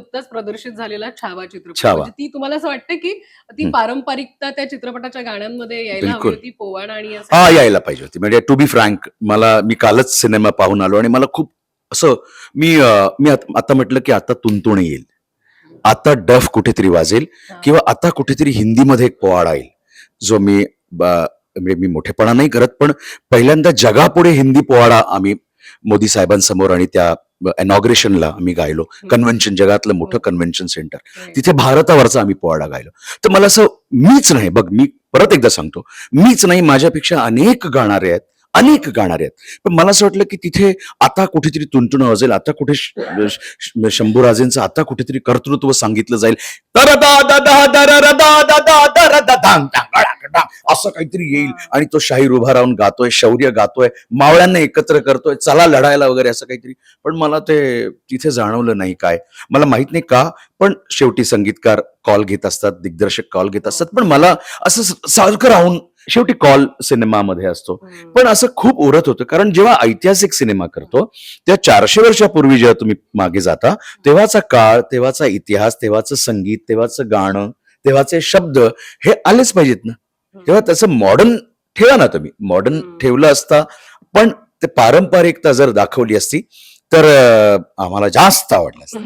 नुकताच प्रदर्शित झालेला छावा चित्रपट, छावा. म्हणजे ती तुम्हाला असं वाटतं की ती हं. पारंपरिकता त्या चित्रपटाच्या गाण्यांमध्ये यायला हवी बिलकुल. होती, पोवाडा आणि या हां, सगळ्या? यायला पाहिजे होती. म्हणजे टू बी फ्रँक मी कालच सिनेमा पाहून आलो आणि मला खूप असं मी आता म्हटलं की आता तुणतुणी येईल. आता डफ कुठेतरी वाजेल हां. किंवा आता कुठेतरी हिंदीमध्ये एक पोवाडा येईल. जो म्हणजे मी मोठेपणा नाही करत, पण पहिल्यांदा जगापुढे हिंदी पोवाडा आम्ही मोदी साहेबांसमोर आणि त्या इनॉग्रेशनला आम्ही गायलो. हं. कन्व्हेन्शन, जगातलं मोठं हो. Convention centre. राइट. तिथे भारतावरचा आम्ही पोवाडा गायलो. तर मला असं मीच नाही बघ, मी परत एकदा सांगतो, मीच नाही माझ्यापेक्षा अनेक गाणारे आहेत, अनेक गाणारे आहेत. पण मला असं वाटलं की तिथे आता कुठेतरी तुणतुणं वाजेल, आता कुठे शंभूराजेंचं आता कुठेतरी कर्तृत्व सांगितलं जाईल. असं काहीतरी येईल हां. आणि तो शाहीर उभा राहून गातोय, शौर्य गातोय, मावळ्यांना एकत्र करतोय, चला लढायला वगैरे असं काहीतरी. पण मला ते तिथे जाणवलं नाही काय. मला माहित नाही का, पण शेवटी संगीतकार कॉल घेत असतात, दिग्दर्शक कॉल घेत असतात. हो. पण मला असं सारखं राहून शेवटी कॉल सिनेमामध्ये असतो. हं. पण असं खूप उरत होतं. कारण जेव्हा ऐतिहासिक सिनेमा करतो, त्या 400 वर्षापूर्वी जेव्हा तुम्ही मागे जाता, तेव्हाचा काळ, तेव्हाचा इतिहास, तेव्हाचं संगीत, तेव्हाचं गाणं, तेव्हाचे शब्द हे आलेच पाहिजेत ना. हं. तेव्हा त्याचं मॉडर्न ठेवा ना तुम्ही. मॉडर्न हं. ठेवलं असता, पण ते पारंपरिकता जर दाखवली असती, तर आम्हाला जास्त आवडलं असतं.